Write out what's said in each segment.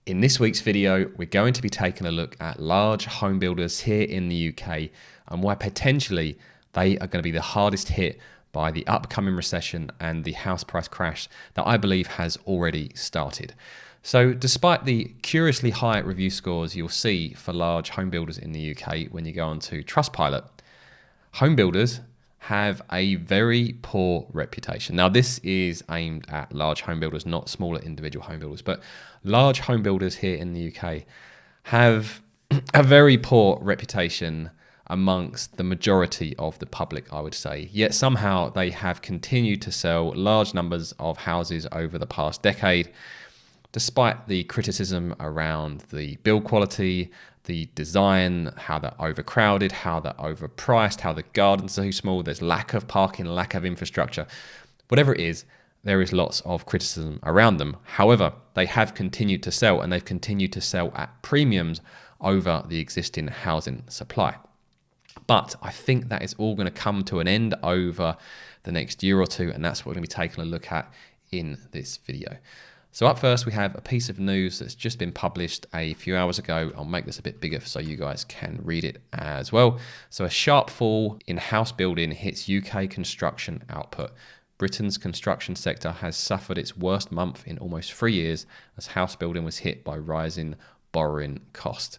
In this week's video, we're going to be taking a look at large home builders here in the UK and why potentially they are going to be the hardest hit by the upcoming recession and the house price crash that I believe has already started. So despite the curiously high review scores you'll see for large home builders in the UK when you go onto Trustpilot, home builders have a very poor reputation. Now, this is aimed at large home builders, not smaller individual home builders, but large home builders here in the UK have a very poor reputation amongst the majority of the public, I would say. Yet somehow they have continued to sell large numbers of houses over the past decade, despite the criticism around the build quality, the design, how they're overcrowded, how they're overpriced, how the gardens are too small, there's lack of parking, lack of infrastructure. Whatever it is, there is lots of criticism around them. However, they have continued to sell, and they've continued to sell at premiums over the existing housing supply. But I think that is all going to come to an end over the next year or two, and that's what we're going to be taking a look at in this video. So up first, we have a piece of news that's just been published a few hours ago. I'll make this a bit bigger so you guys can read it as well. So a sharp fall in house building hits UK construction output. Britain's construction sector has suffered its worst month in almost 3 years as house building was hit by rising borrowing costs.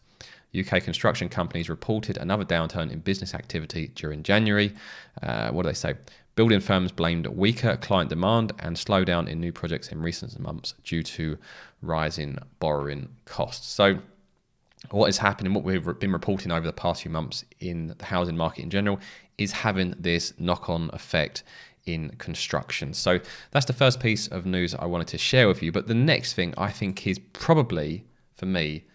UK construction companies reported another downturn in business activity during January. What do they say? Building firms blamed weaker client demand and slowdown in new projects in recent months due to rising borrowing costs. So what is happening, what we've been reporting over the past few months in the housing market in general, is having this knock-on effect in construction. So that's the first piece of news I wanted to share with you. But the next thing I think is probably, for me,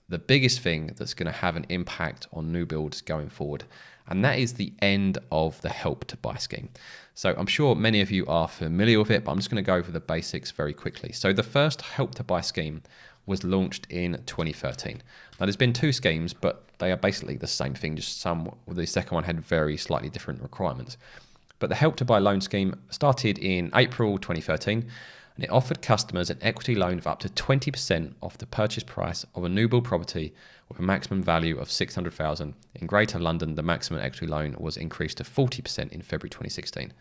the biggest thing that's going to have an impact on new builds going forward, and that is the end of the Help to Buy scheme. So I'm sure many of you are familiar with it, but I'm just going to go over the basics very quickly. So the first Help to Buy scheme was launched in 2013. Now there's been two schemes, but they are basically the same thing, just the second one had very slightly different requirements. But the Help to Buy loan scheme started in April 2013, and it offered customers an equity loan of up to 20% off the purchase price of a new build property with a maximum value of $600,000. In Greater London, the maximum equity loan was increased to 40% in February 2016.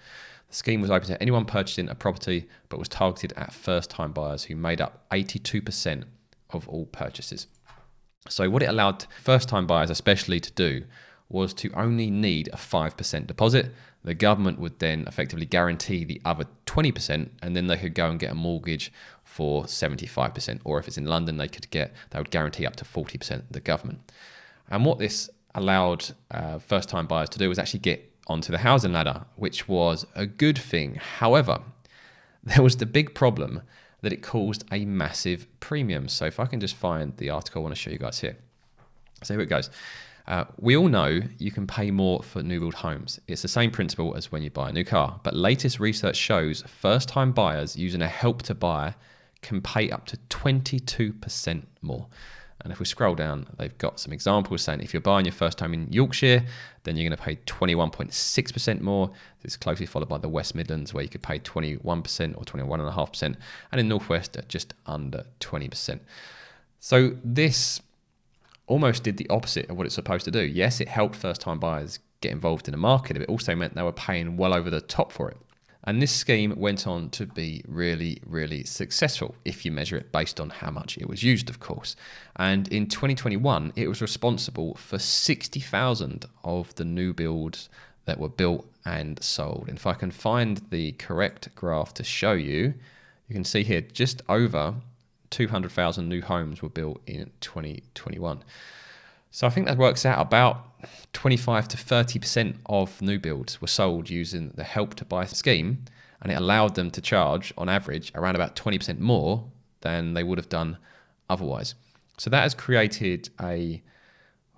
The scheme was open to anyone purchasing a property, but was targeted at first-time buyers who made up 82% of all purchases. So what it allowed first-time buyers especially to do was to only need a 5% deposit. The government would then effectively guarantee the other 20%, and then they could go and get a mortgage for 75%. Or if it's in London, they would guarantee up to 40% the government. And what this allowed first-time buyers to do was actually get onto the housing ladder, which was a good thing. However, there was the big problem that it caused a massive premium. So if I can just find the article I want to show you guys here. So here it goes. We all know you can pay more for new build homes. It's the same principle as when you buy a new car, but latest research shows first-time buyers using a Help to Buy can pay up to 22% more. And if we scroll down, they've got some examples saying if you're buying your first home in Yorkshire, then you're going to pay 21.6% more. This is closely followed by the West Midlands, where you could pay 21% or 21.5%, and in Northwest at just under 20%. So this almost did the opposite of what it's supposed to do. Yes, it helped first-time buyers get involved in the market, but it also meant they were paying well over the top for it. And this scheme went on to be really, really successful if you measure it based on how much it was used, of course. And in 2021, it was responsible for 60,000 of the new builds that were built and sold. And if I can find the correct graph to show you, you can see here just over 200,000 new homes were built in 2021. So I think that works out about 25 to 30% of new builds were sold using the Help to Buy scheme, and it allowed them to charge on average around about 20% more than they would have done otherwise. So that has created a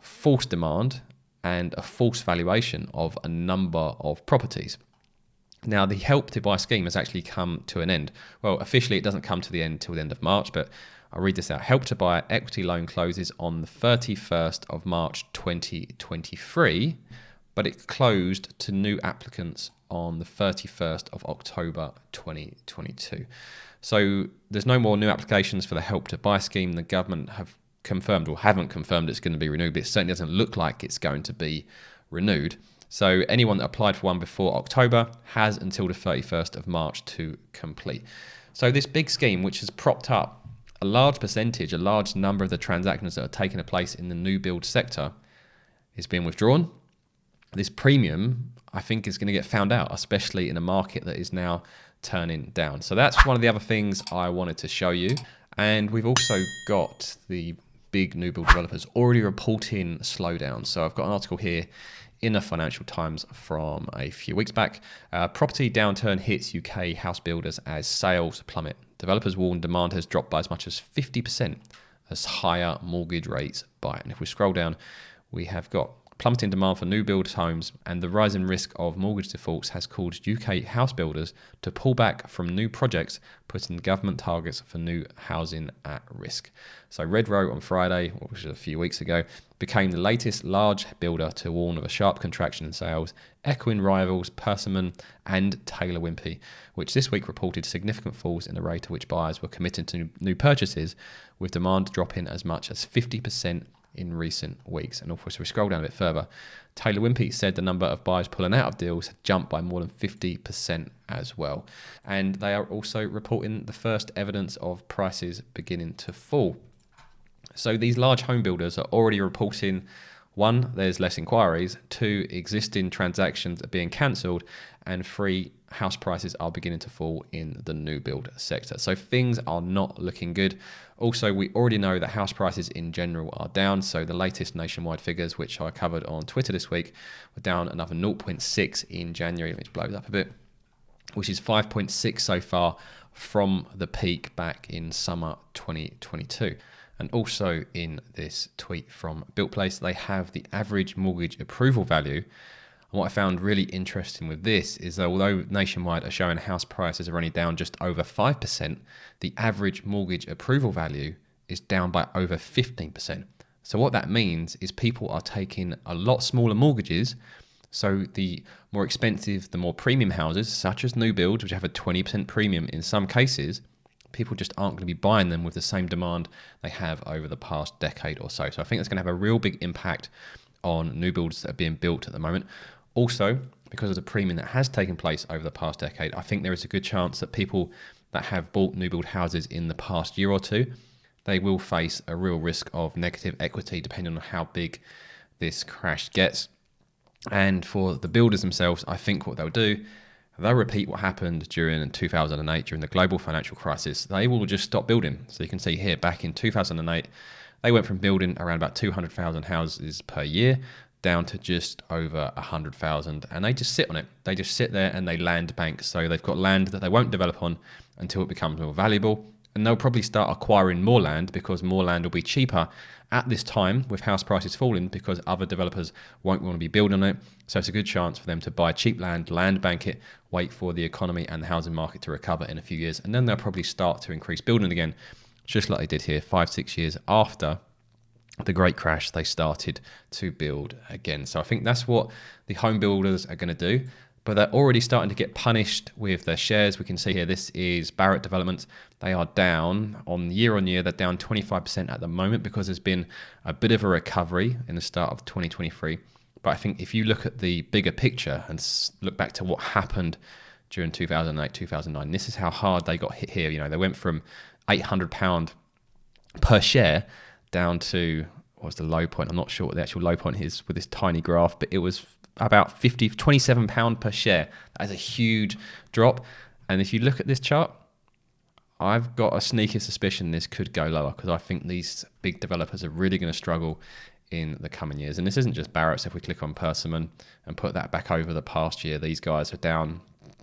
false demand and a false valuation of a number of properties. Now, the Help to Buy scheme has actually come to an end. Well, officially it doesn't come to the end till the end of March, but I'll read this out. Help to Buy equity loan closes on the 31st of March 2023, but it closed to new applicants on the 31st of October 2022. So there's no more new applications for the Help to Buy scheme. The government have confirmed or haven't confirmed it's going to be renewed, but it certainly doesn't look like it's going to be renewed. So anyone that applied for one before October has until the 31st of March to complete. So this big scheme, which has propped up a large percentage, a large number of the transactions that are taking place in the new build sector, is being withdrawn. This premium, I think, is going to get found out, especially in a market that is now turning down. So that's one of the other things I wanted to show you. And we've also got the big new build developers already reporting slowdown. So I've got an article here in the Financial Times from a few weeks back. Property downturn hits UK house builders as sales plummet. Developers warn demand has dropped by as much as 50% as higher mortgage rates bite. And if we scroll down, we have got plummeting demand for new build homes, and the rising risk of mortgage defaults has caused UK house builders to pull back from new projects, putting government targets for new housing at risk. So Redrow on Friday, which was a few weeks ago, became the latest large builder to warn of a sharp contraction in sales, echoing rivals Persimmon and Taylor Wimpey, which this week reported significant falls in the rate at which buyers were committed to new purchases, with demand dropping as much as 50% in recent weeks. And of course, we scroll down a bit further, Taylor Wimpey said the number of buyers pulling out of deals had jumped by more than 50% as well. And they are also reporting the first evidence of prices beginning to fall. So these large home builders are already reporting, one, there's less inquiries, two, existing transactions are being cancelled, and three, house prices are beginning to fall in the new build sector. So things are not looking good. Also, we already know that house prices in general are down. So the latest nationwide figures, which I covered on Twitter this week, were down another 0.6 in January, which blows up a bit, which is 5.6 so far from the peak back in summer 2022. And also in this tweet from BuiltPlace, they have the average mortgage approval value. And what I found really interesting with this is that although nationwide are showing house prices are only down just over 5%, the average mortgage approval value is down by over 15%. So what that means is people are taking a lot smaller mortgages. So the more expensive, the more premium houses, such as new builds, which have a 20% premium in some cases, people just aren't going to be buying them with the same demand they have over the past decade or so. So I think that's going to have a real big impact on new builds that are being built at the moment. Also, because of the premium that has taken place over the past decade, I think there is a good chance that people that have bought new build houses in the past year or two, they will face a real risk of negative equity depending on how big this crash gets. And for the builders themselves, I think what they'll do, they'll repeat what happened during 2008, during the global financial crisis. They will just stop building. So you can see here, back in 2008, they went from building around about 200,000 houses per year down to just over 100,000, and they just sit on it. They just sit there and they land bank. So they've got land that they won't develop on until it becomes more valuable, and they'll probably start acquiring more land because more land will be cheaper at this time with house prices falling because other developers won't want to be building on it. So it's a good chance for them to buy cheap land bank it, wait for the economy and the housing market to recover in a few years, and then they'll probably start to increase building again, just like they did here 5-6 years after the great crash. They started to build again. So I think that's what the home builders are going to do, but they're already starting to get punished with their shares. We can see here, this is Barratt Developments. They are down on year. They're down 25% at the moment because there's been a bit of a recovery in the start of 2023. But I think if you look at the bigger picture and look back to what happened during 2008, 2009, this is how hard they got hit here. You know, they went from £800 per share down to, what was the low point? I'm not sure what the actual low point is with this tiny graph, but it was about £27 per share. That is a huge drop. And if you look at this chart, I've got a sneaky suspicion this could go lower because I think these big developers are really going to struggle in the coming years. And this isn't just Barratt. So if we click on Persimmon and put that back over the past year, these guys are down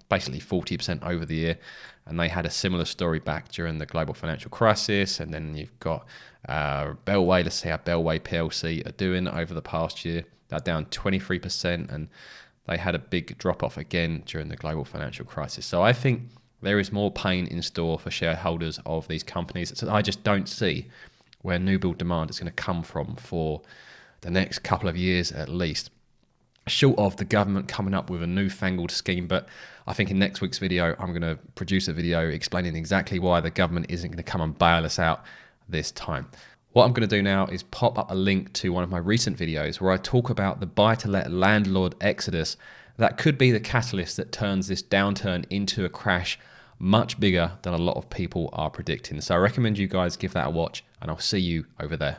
basically 40% over the year. And they had a similar story back during the global financial crisis. And then you've got Bellway. Let's see how Bellway PLC are doing over the past year. They're down 23%, and they had a big drop off again during the global financial crisis. So I think there is more pain in store for shareholders of these companies. So I just don't see where new build demand is going to come from for the next couple of years at least. short of the government coming up with a newfangled scheme. But I think in next week's video, I'm going to produce a video explaining exactly why the government isn't going to come and bail us out this time. What I'm going to do now is pop up a link to one of my recent videos where I talk about the buy-to-let landlord exodus that could be the catalyst that turns this downturn into a crash much bigger than a lot of people are predicting. So I recommend you guys give that a watch, and I'll see you over there.